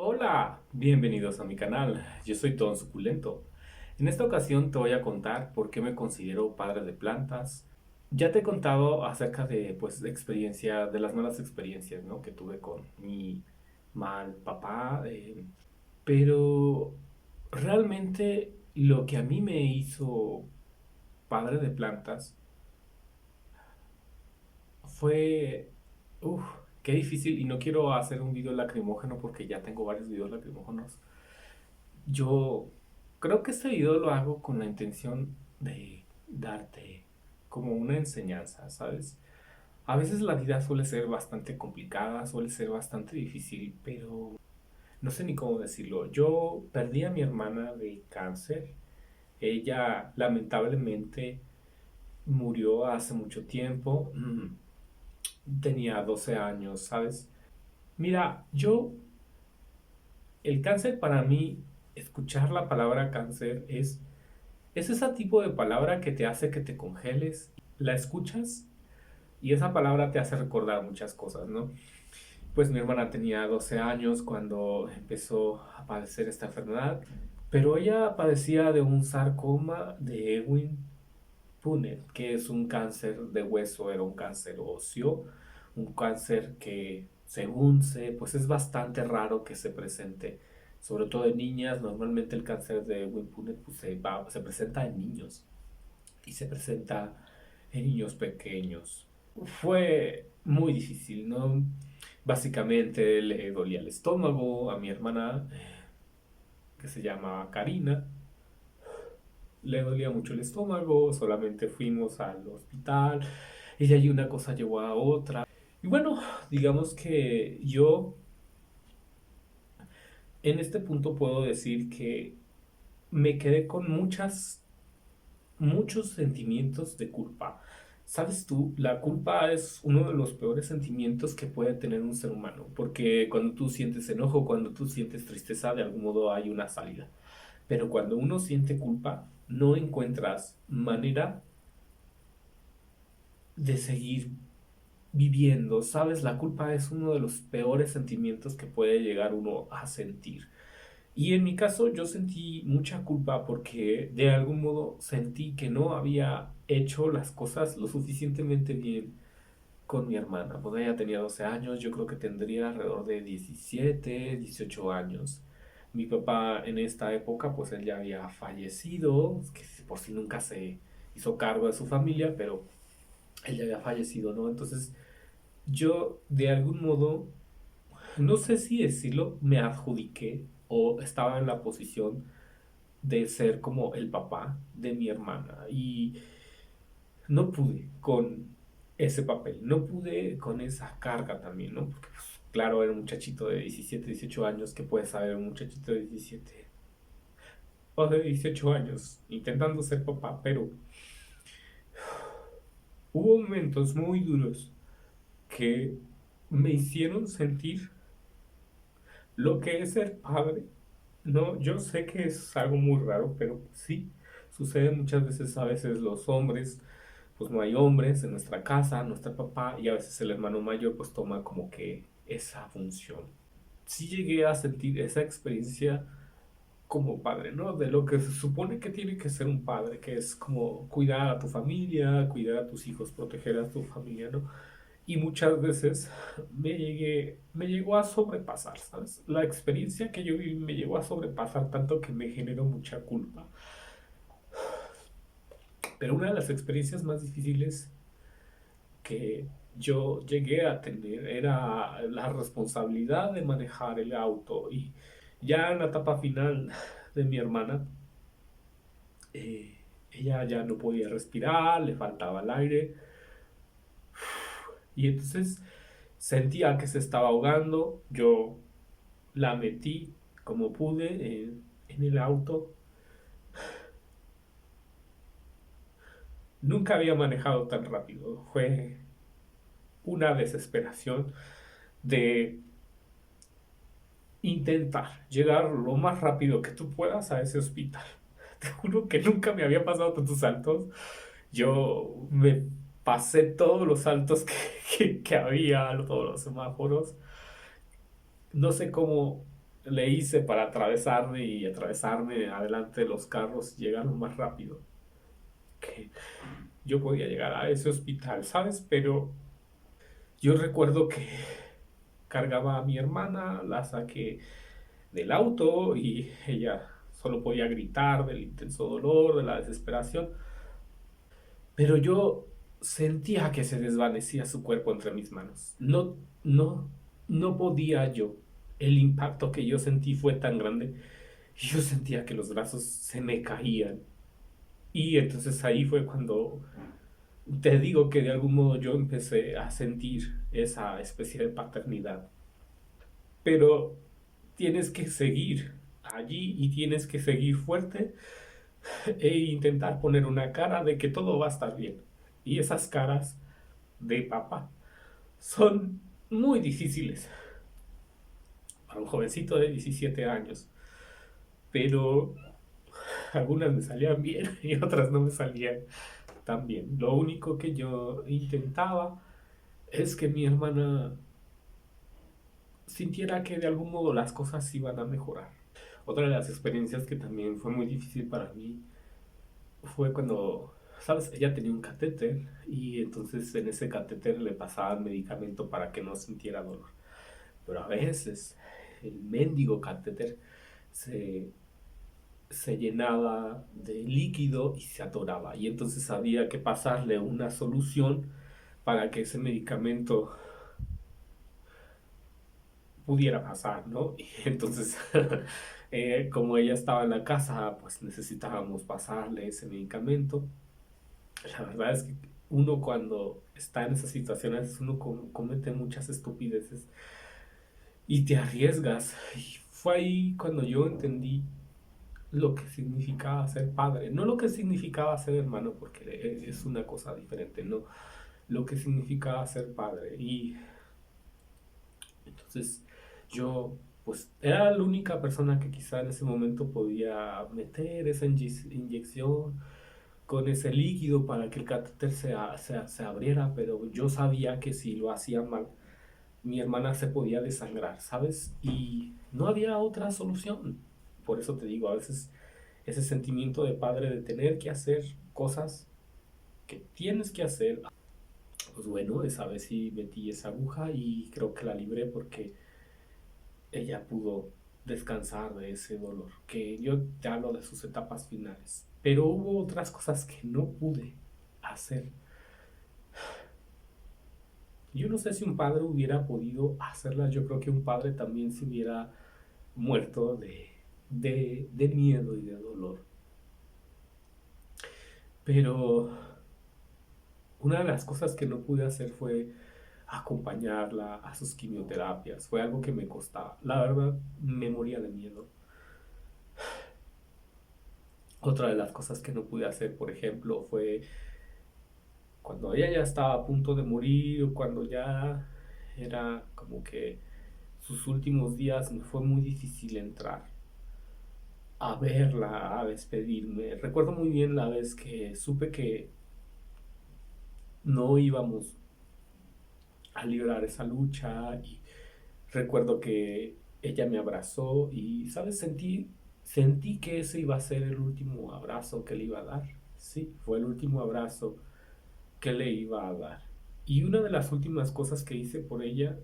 Hola, bienvenidos a mi canal. Yo soy Ton Suculento. En esta ocasión te voy a contar por qué me considero padre de plantas. Ya te he contado acerca de, de experiencia, de las malas experiencias, ¿no? Que tuve con mi mal papá, pero realmente lo que a mí me hizo padre de plantas fue, uff, qué difícil. Y no quiero hacer un video lacrimógeno porque ya tengo varios videos lacrimógenos. Yo creo que este video lo hago con la intención de darte como una enseñanza, ¿sabes? A veces la vida suele ser bastante complicada, suele ser bastante difícil, pero no sé ni cómo decirlo. Yo perdí a mi hermana de cáncer. Ella lamentablemente murió hace mucho tiempo. Tenía 12 años, ¿sabes? Mira, el cáncer para mí, escuchar la palabra cáncer es ese tipo de palabra que te hace que te congeles, la escuchas y esa palabra te hace recordar muchas cosas, ¿no? Pues mi hermana tenía 12 años cuando empezó a padecer esta enfermedad, pero ella padecía de un sarcoma de Ewing Punnett, que es un cáncer de hueso, era un cáncer óseo, un cáncer que según sé, pues es bastante raro que se presente, sobre todo en niñas. Normalmente el cáncer de Ewing Punnett pues, se presenta en niños y se presenta en niños pequeños. Fue muy difícil, ¿no? Básicamente le dolía el estómago a mi hermana, que se llama Karina. Le dolía mucho el estómago, solamente fuimos al hospital y de ahí una cosa llevó a otra. Y bueno, digamos que yo en este punto puedo decir que me quedé con muchos sentimientos de culpa. Sabes tú, la culpa es uno de los peores sentimientos que puede tener un ser humano, porque cuando tú sientes enojo, cuando tú sientes tristeza, de algún modo hay una salida. Pero cuando uno siente culpa, no encuentras manera de seguir viviendo. Sabes, la culpa es uno de los peores sentimientos que puede llegar uno a sentir. Y en mi caso yo sentí mucha culpa porque de algún modo sentí que no había hecho las cosas lo suficientemente bien con mi hermana. Pues ella tenía 12 años, yo creo que tendría alrededor de 17 18 años. Mi papá en esta época, pues él ya había fallecido, que por si nunca se hizo cargo de su familia, pero él ya había fallecido, ¿no? Entonces yo de algún modo, no sé si decirlo, me adjudiqué o estaba en la posición de ser como el papá de mi hermana y no pude con ese papel, no pude con esa carga también, ¿no? Porque pues, claro, era un muchachito de 17 18 años, que puede saber un muchachito de 17 o de 18 años intentando ser papá, pero hubo momentos muy duros que me hicieron sentir lo que es ser padre. No, yo sé que es algo muy raro, pero sí, sucede muchas veces. A veces los hombres, pues no hay hombres en nuestra casa, no está el papá, y a veces el hermano mayor pues toma como que esa función. Sí llegué a sentir esa experiencia como padre, ¿no? De lo que se supone que tiene que ser un padre, que es como cuidar a tu familia, cuidar a tus hijos, proteger a tu familia, ¿no? Y muchas veces me llegó a sobrepasar, ¿sabes? La experiencia que yo viví me llegó a sobrepasar tanto que me generó mucha culpa. Pero una de las experiencias más difíciles que yo llegué a tener era la responsabilidad de manejar el auto. Y ya en la etapa final de mi hermana, ella ya no podía respirar, le faltaba el aire. Y entonces sentía que se estaba ahogando. Yo la metí como pude en el auto. Nunca había manejado tan rápido. Fue una desesperación de intentar llegar lo más rápido que tú puedas a ese hospital. Te juro que nunca me había pasado tantos saltos. Yo me pasé todos los saltos que había, todos los semáforos. No sé cómo le hice para atravesarme y atravesarme adelante de los carros y llegar lo más rápido que yo podía llegar a ese hospital, ¿sabes? Pero yo recuerdo que cargaba a mi hermana, la saqué del auto y ella solo podía gritar del intenso dolor, de la desesperación, pero yo sentía que se desvanecía su cuerpo entre mis manos. No, no podía yo. El impacto que yo sentí fue tan grande y yo sentía que los brazos se me caían. Y entonces ahí fue cuando te digo que de algún modo yo empecé a sentir esa especie de paternidad. Pero tienes que seguir allí y tienes que seguir fuerte e intentar poner una cara de que todo va a estar bien. Y esas caras de papá son muy difíciles para un jovencito de 17 años, pero algunas me salían bien y otras no me salían tan bien. Lo único que yo intentaba es que mi hermana sintiera que de algún modo las cosas iban a mejorar. Otra de las experiencias que también fue muy difícil para mí fue cuando, ¿sabes? Ella tenía un catéter y entonces en ese catéter le pasaban medicamento para que no sintiera dolor. Pero a veces el mendigo catéter se, se llenaba de líquido y se atoraba. Y entonces había que pasarle una solución para que ese medicamento pudiera pasar, ¿no? Y entonces, como ella estaba en la casa, pues necesitábamos pasarle ese medicamento. La verdad es que uno cuando está en esas situaciones, uno comete muchas estupideces y te arriesgas. Y fue ahí cuando yo entendí lo que significaba ser padre. No lo que significaba ser hermano, porque es una cosa diferente, no. Lo que significaba ser padre. Y entonces yo, pues, era la única persona que quizá en ese momento podía meter esa inyección con ese líquido para que el catéter se abriera, pero yo sabía que si lo hacía mal, mi hermana se podía desangrar, ¿sabes? Y no había otra solución. Por eso te digo, a veces ese sentimiento de padre de tener que hacer cosas que tienes que hacer, pues bueno, esa vez sí metí esa aguja y creo que la libré porque ella pudo descansar de ese dolor, que yo te hablo de sus etapas finales, pero hubo otras cosas que no pude hacer. Yo no sé si un padre hubiera podido hacerlas, yo creo que un padre también se hubiera muerto de miedo y de dolor. Pero una de las cosas que no pude hacer fue acompañarla a sus quimioterapias. Fue algo que me costaba. La verdad, me moría de miedo. Otra de las cosas que no pude hacer, por ejemplo, fue cuando ella ya estaba a punto de morir o cuando ya era como que sus últimos días, me fue muy difícil entrar a verla, a despedirme. Recuerdo muy bien la vez que supe que no íbamos a librar esa lucha y recuerdo que ella me abrazó y, ¿sabes? Sentí que ese iba a ser el último abrazo que le iba a dar. Sí, fue el último abrazo que le iba a dar. Y una de las últimas cosas que hice por ella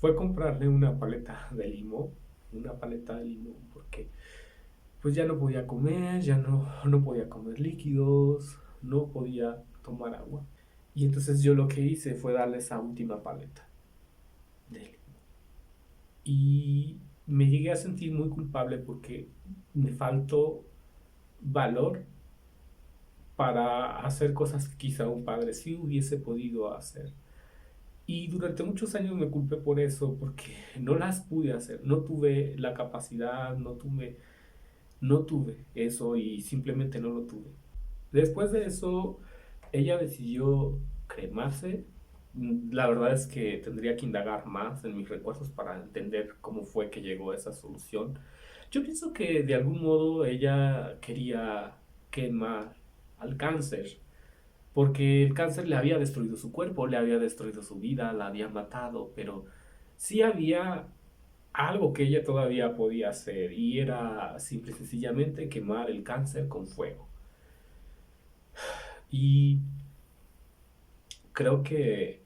fue comprarle una paleta de limón, porque pues ya no podía comer, ya no podía comer líquidos, no podía tomar agua. Y entonces yo lo que hice fue darle esa última paleta de limón. Y me llegué a sentir muy culpable porque me faltó valor para hacer cosas que quizá un padre sí hubiese podido hacer. Y durante muchos años me culpé por eso, porque no las pude hacer, no tuve la capacidad, no tuve eso y simplemente no lo tuve. Después de eso, ella decidió cremarse. La verdad es que tendría que indagar más en mis recuerdos para entender cómo fue que llegó a esa solución. Yo pienso que de algún modo ella quería quemar al cáncer, porque el cáncer le había destruido su cuerpo, le había destruido su vida, la había matado, pero sí había algo que ella todavía podía hacer y era simple y sencillamente quemar el cáncer con fuego. Y creo que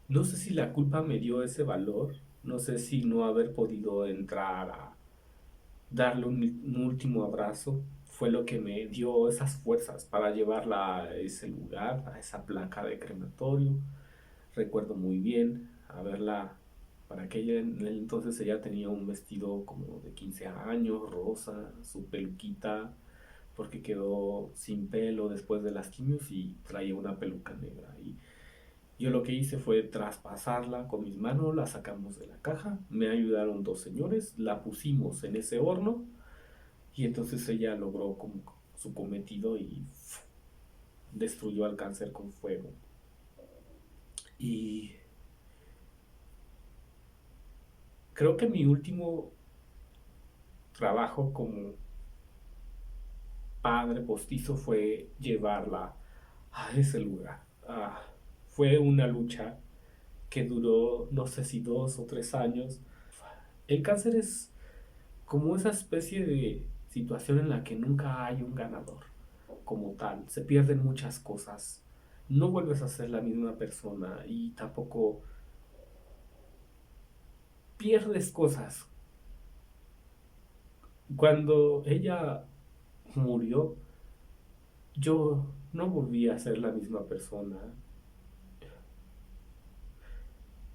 no sé si la culpa me dio ese valor, no sé si no haber podido entrar a darle un último abrazo fue lo que me dio esas fuerzas para llevarla a ese lugar, a esa placa de crematorio. Recuerdo muy bien haberla, para que ella en el entonces ella tenía un vestido como de 15 años, rosa, su peluquita, porque quedó sin pelo después de las quimios y traía una peluca negra. Y yo lo que hice fue traspasarla con mis manos, la sacamos de la caja, me ayudaron dos señores, la pusimos en ese horno y entonces ella logró como su cometido y destruyó al cáncer con fuego. Y creo que mi último trabajo como padre postizo fue llevarla a ese lugar. Fue una lucha que duró no sé si 2 o 3 años. El cáncer es como esa especie de situación en la que nunca hay un ganador como tal. Se pierden muchas cosas. No vuelves a ser la misma persona y tampoco pierdes cosas. Cuando ella murió, yo no volví a ser la misma persona.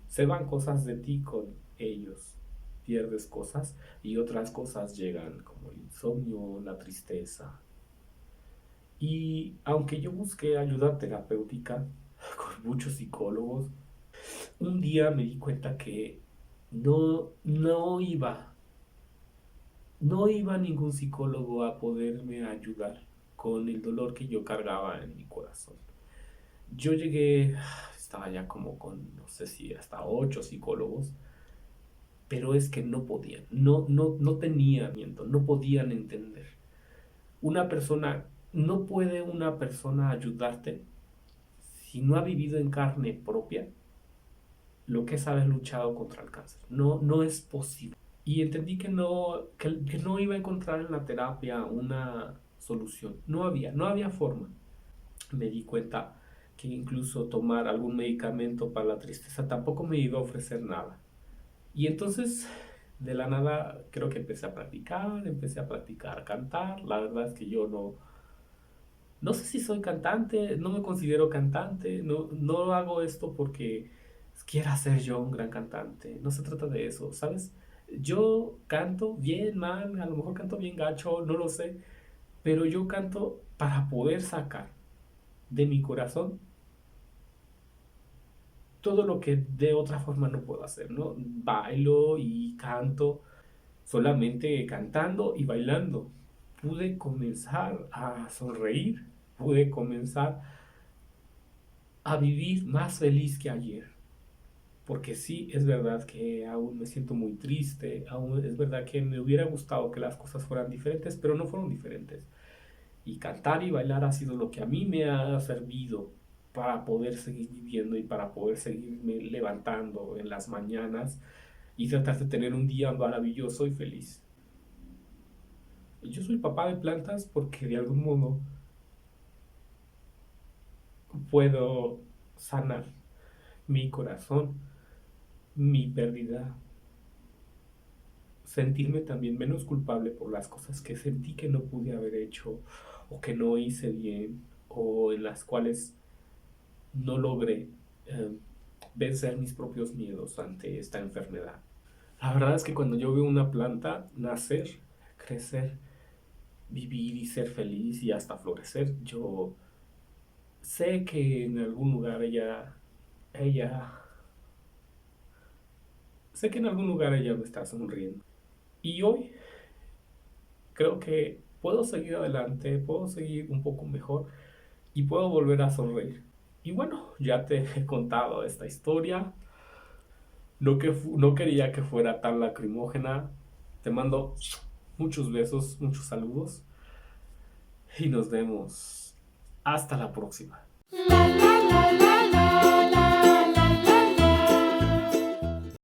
Se van cosas de ti con ellos. Pierdes cosas y otras cosas llegan como el insomnio, la tristeza. Y aunque yo busqué ayuda terapéutica con muchos psicólogos, un día me di cuenta que no iba ningún psicólogo a poderme ayudar con el dolor que yo cargaba en mi corazón. Yo llegué, estaba ya como con, no sé si hasta 8 psicólogos, pero es que no podían, no tenían, no podían entender. No puede una persona ayudarte si no ha vivido en carne propia lo que es haber luchado contra el cáncer. No es posible. Y entendí que no iba a encontrar en la terapia una solución. No había forma. Me di cuenta que incluso tomar algún medicamento para la tristeza tampoco me iba a ofrecer nada. Y entonces, de la nada, creo que empecé a practicar cantar. La verdad es que yo no sé si soy cantante, no me considero cantante, no hago esto porque quiera ser yo un gran cantante, no se trata de eso, ¿sabes? Yo canto bien, mal, a lo mejor canto bien gacho, no lo sé, pero yo canto para poder sacar de mi corazón todo lo que de otra forma no puedo hacer, ¿no? Bailo y canto solamente cantando y bailando. Pude comenzar a sonreír, pude comenzar a vivir más feliz que ayer. Porque sí, es verdad que aún me siento muy triste, aún es verdad que me hubiera gustado que las cosas fueran diferentes, pero no fueron diferentes. Y cantar y bailar ha sido lo que a mí me ha servido para poder seguir viviendo y para poder seguirme levantando en las mañanas y tratar de tener un día maravilloso y feliz. Yo soy papá de plantas porque de algún modo puedo sanar mi corazón, mi pérdida, sentirme también menos culpable por las cosas que sentí que no pude haber hecho o que no hice bien o en las cuales no logré eh, vencer mis propios miedos ante esta enfermedad. La verdad es que cuando yo veo una planta nacer, crecer, vivir y ser feliz y hasta florecer, yo sé que en algún lugar ella, sé que en algún lugar ella me está sonriendo. Y hoy creo que puedo seguir adelante, puedo seguir un poco mejor y puedo volver a sonreír. Y bueno, ya te he contado esta historia. No quería que fuera tan lacrimógena. Te mando muchos besos, muchos saludos y nos vemos. Hasta la próxima. La la